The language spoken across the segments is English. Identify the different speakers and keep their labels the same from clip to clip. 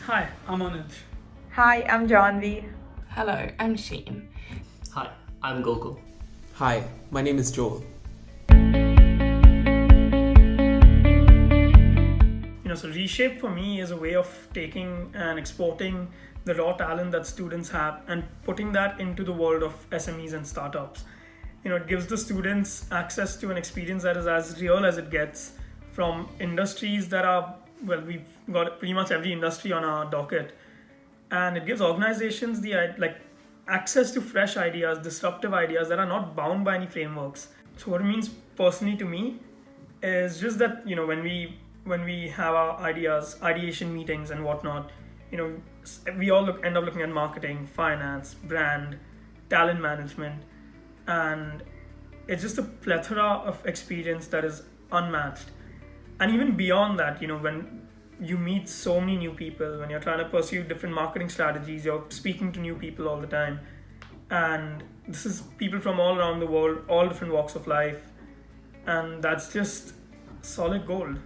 Speaker 1: Hi, I'm Anuj.
Speaker 2: Hi, I'm Janvi.
Speaker 3: Hello, I'm Sheen.
Speaker 4: Hi, I'm Gokul.
Speaker 5: Hi, my name is Joel.
Speaker 1: So ReShape for me is a way of taking and exporting the raw talent that students have and putting that into the world of SMEs and startups. It gives the students access to an experience that is as real as it gets from industries that are, well, we've got pretty much every industry on our docket. And it gives organizations the access to fresh ideas, disruptive ideas that are not bound by any frameworks. So what it means personally to me is just that when we have our ideation meetings and whatnot, we all end up looking at marketing, finance, brand, talent management, and it's just a plethora of experience that is unmatched. And even beyond that, when you meet so many new people, when you're trying to pursue different marketing strategies, you're speaking to new people all the time, and this is people from all around the world, all different walks of life, and that's just solid gold.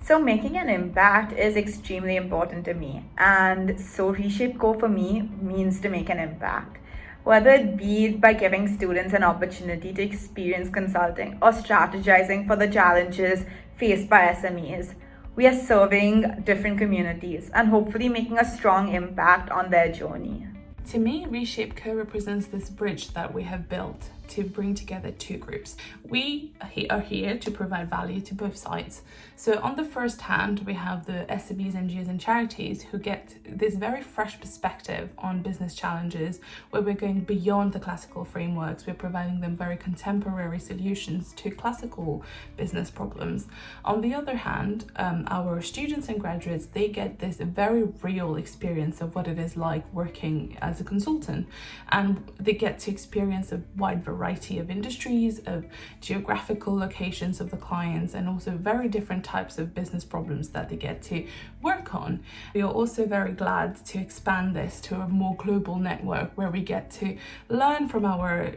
Speaker 2: So, making an impact is extremely important to me, and so ReShape Co for me means to make an impact. Whether it be by giving students an opportunity to experience consulting or strategizing for the challenges faced by SMEs, we are serving different communities and hopefully making a strong impact on their journey.
Speaker 3: To me, ReShape Co represents this bridge that we have built to bring together two groups. We are here to provide value to both sides. So on the first hand, we have the SMEs, NGOs and charities who get this very fresh perspective on business challenges where we're going beyond the classical frameworks. We're providing them very contemporary solutions to classical business problems. On the other hand, our students and graduates, they get this very real experience of what it is like working as a consultant, and they get to experience a wide variety of industries, of geographical locations of the clients, and also very different types of business problems that they get to work on. We are also very glad to expand this to a more global network where we get to learn from our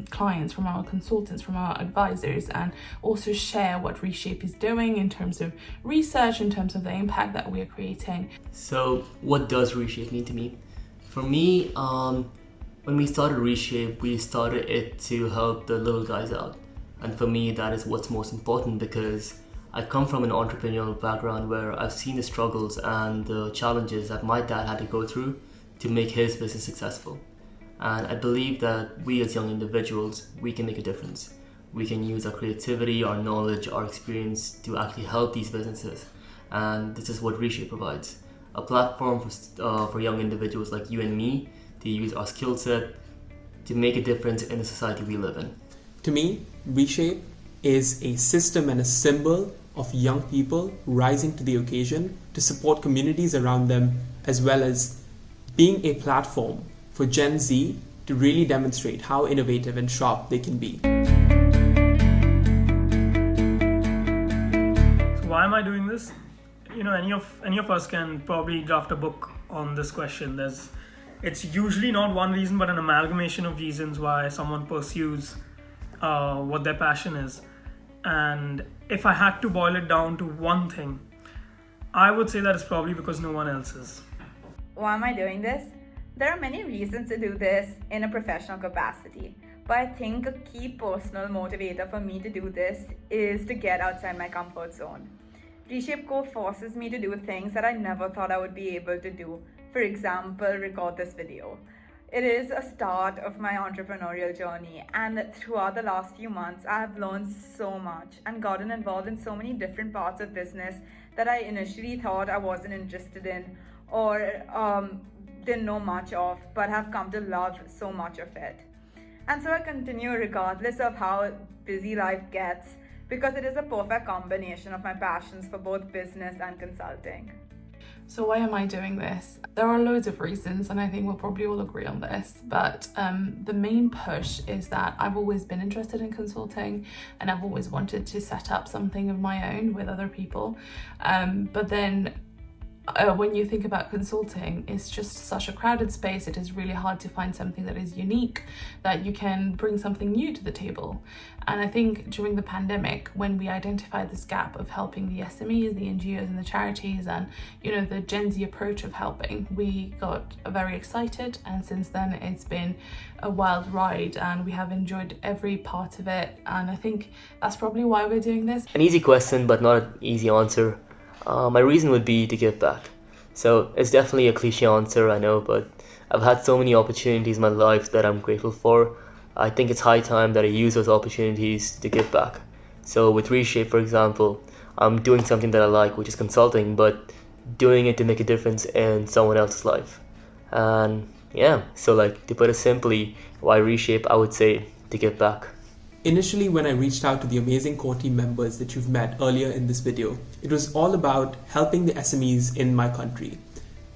Speaker 3: clients, from our consultants, from our advisors, and also share what ReShape is doing in terms of research, in terms of the impact that we are creating.
Speaker 4: So, what does ReShape mean to me? For me, when we started ReShape, we started it to help the little guys out. And for me, that is what's most important, because I come from an entrepreneurial background where I've seen the struggles and the challenges that my dad had to go through to make his business successful. And I believe that we as young individuals, we can make a difference. We can use our creativity, our knowledge, our experience to actually help these businesses. And this is what ReShape provides. A platform for young individuals like you and me to use our skill set to make a difference in the society we live in.
Speaker 5: To me, ReShape is a system and a symbol of young people rising to the occasion to support communities around them, as well as being a platform for Gen Z to really demonstrate how innovative and sharp they can be.
Speaker 1: So why am I doing this? Any of us can probably draft a book on this question. It's usually not one reason, but an amalgamation of reasons why someone pursues what their passion is. And if I had to boil it down to one thing, I would say that it's probably because no one else is.
Speaker 2: Why am I doing this? There are many reasons to do this in a professional capacity, but I think a key personal motivator for me to do this is to get outside my comfort zone. ReShape Co forces me to do things that I never thought I would be able to do. For example, record this video. It is a start of my entrepreneurial journey, and throughout the last few months, I have learned so much and gotten involved in so many different parts of business that I initially thought I wasn't interested in or didn't know much of, but have come to love so much of it. And so I continue regardless of how busy life gets, because it is a perfect combination of my passions for both business and consulting.
Speaker 3: So why am I doing this? There are loads of reasons, and I think we'll probably all agree on this, but the main push is that I've always been interested in consulting, and I've always wanted to set up something of my own with other people. But then when you think about consulting, it's just such a crowded space. It is really hard to find something that is unique, that you can bring something new to the table. And I think during the pandemic, when we identified this gap of helping the SMEs, the NGOs and the charities, and the Gen Z approach of helping, we got very excited, and since then it's been a wild ride and we have enjoyed every part of it. And I think that's probably why we're doing this.
Speaker 4: An easy question, but not an easy answer. My reason would be to give back. So it's definitely a cliche answer, I know, but I've had so many opportunities in my life that I'm grateful for. I think it's high time that I use those opportunities to give back. So with ReShape, for example, I'm doing something that I like, which is consulting, but doing it to make a difference in someone else's life. And yeah, so to put it simply, why ReShape? I would say to give back.
Speaker 5: Initially, when I reached out to the amazing core team members that you've met earlier in this video, it was all about helping the SMEs in my country.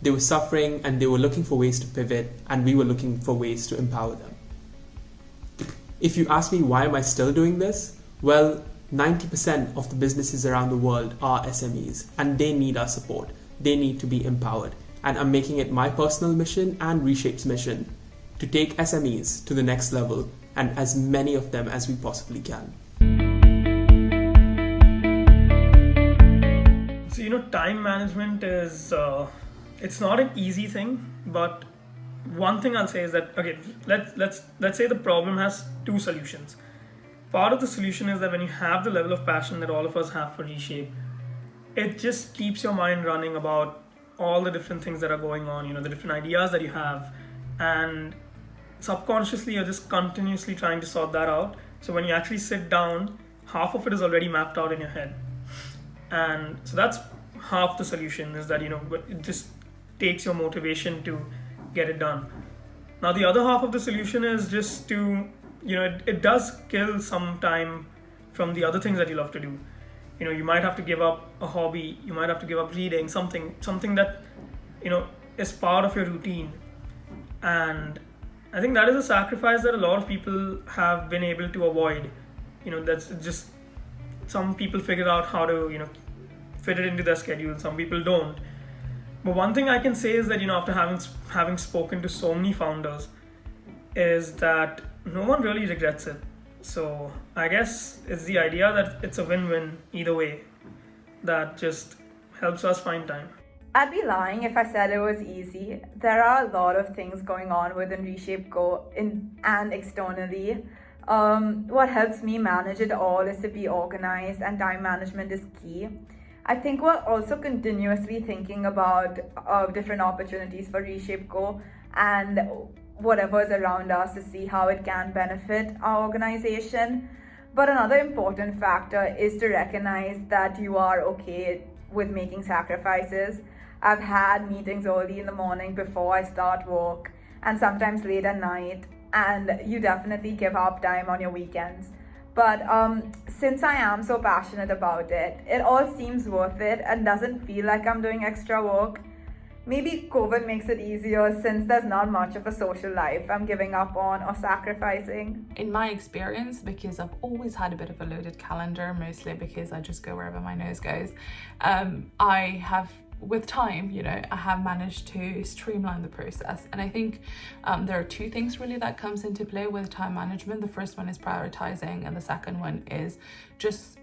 Speaker 5: They were suffering and they were looking for ways to pivot, and we were looking for ways to empower them. If you ask me why am I still doing this? Well, 90% of the businesses around the world are SMEs and they need our support. They need to be empowered. And I'm making it my personal mission and ReShape's mission to take SMEs to the next level, and as many of them as we possibly can.
Speaker 1: So, time management is, it's not an easy thing, but one thing I'll say is that, okay, let's say the problem has two solutions. Part of the solution is that when you have the level of passion that all of us have for ReShape, it just keeps your mind running about all the different things that are going on, the different ideas that you have, and subconsciously you're just continuously trying to sort that out. So when you actually sit down, half of it is already mapped out in your head. And so that's half the solution, is that, it just takes your motivation to get it done. Now the other half of the solution is just to, it does kill some time from the other things that you love to do. You might have to give up a hobby, you might have to give up reading, something that, is part of your routine. And I think that is a sacrifice that a lot of people have been able to avoid. That's just, some people figure out how to, fit it into their schedule, some people don't. But one thing I can say is that, after having spoken to so many founders, is that no one really regrets it. So I guess it's the idea that it's a win-win either way that just helps us find time.
Speaker 2: I'd be lying if I said it was easy. There are a lot of things going on within ReShape Co and externally. What helps me manage it all is to be organized, and time management is key. I think we're also continuously thinking about different opportunities for ReShape Co and whatever's around us to see how it can benefit our organization. But another important factor is to recognize that you are okay with making sacrifices. I've had meetings early in the morning before I start work, and sometimes late at night, and you definitely give up time on your weekends. But since I am so passionate about it, it all seems worth it and doesn't feel like I'm doing extra work. Maybe COVID makes it easier since there's not much of a social life I'm giving up on or sacrificing.
Speaker 3: In my experience, because I've always had a bit of a loaded calendar, mostly because I just go wherever my nose goes, I have, with time, I have managed to streamline the process. And I think there are two things really that comes into play with time management. The first one is prioritizing, and the second one is just,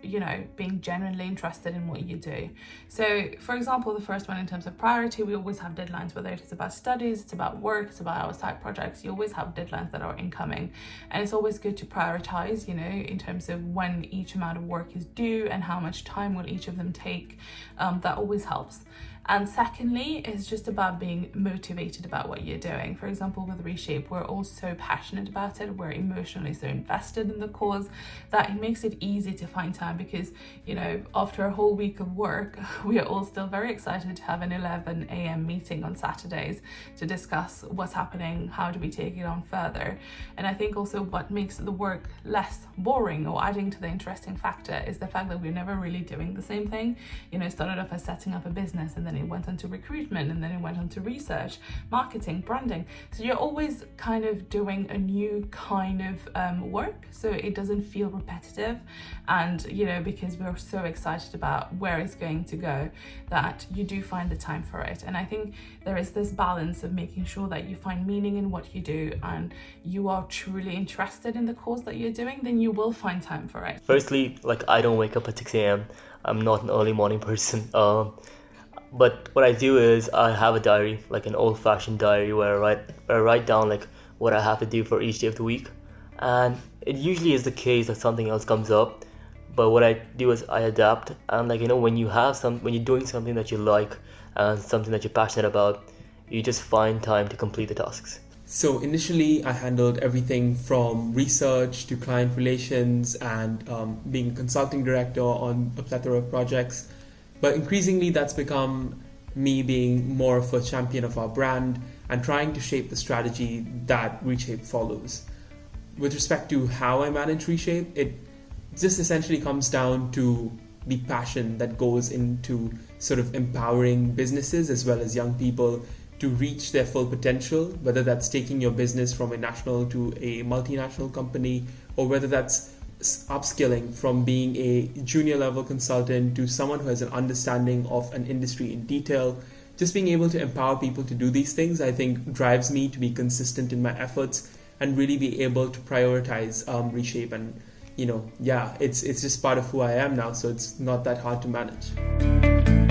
Speaker 3: being genuinely interested in what you do. So for example, the first one, in terms of priority, we always have deadlines, whether it is about studies, it's about work, it's about our side projects. You always have deadlines that are incoming, and it's always good to prioritize, in terms of when each amount of work is due and how much time will each of them take. That always helps. And secondly, it's just about being motivated about what you're doing. For example, with ReShape, we're all so passionate about it, we're emotionally so invested in the cause that it makes it easy to find time, because, after a whole week of work, we are all still very excited to have an 11 a.m. meeting on Saturdays to discuss what's happening, how do we take it on further. And I think also what makes the work less boring or adding to the interesting factor is the fact that we're never really doing the same thing. It started off as setting up a business, and then it went on to recruitment, and then it went on to research, marketing, branding. So you're always kind of doing a new kind of work, so it doesn't feel repetitive. And, you know, because we're so excited about where it's going to go, that you do find the time for it. And I think there is this balance of making sure that you find meaning in what you do and you are truly interested in the cause that you're doing, then you will find time for it.
Speaker 4: Firstly, like, I don't wake up at 6 a.m. I'm not an early morning person. But what I do is I have a diary, like an old-fashioned diary, where I write down like what I have to do for each day of the week. And it usually is the case that something else comes up, but what I do is I adapt. And like, you know, when you're doing something that you like and something that you're passionate about, you just find time to complete the tasks.
Speaker 5: So initially I handled everything from research to client relations and being a consulting director on a plethora of projects. But increasingly that's become me being more of a champion of our brand and trying to shape the strategy that ReShape follows. With respect to how I manage ReShape, it just essentially comes down to the passion that goes into sort of empowering businesses as well as young people to reach their full potential, whether that's taking your business from a national to a multinational company, or whether that's upskilling from being a junior level consultant to someone who has an understanding of an industry in detail. Just being able to empower people to do these things, I think, drives me to be consistent in my efforts and really be able to prioritize ReShape. And, you know, yeah, it's just part of who I am now, so it's not that hard to manage.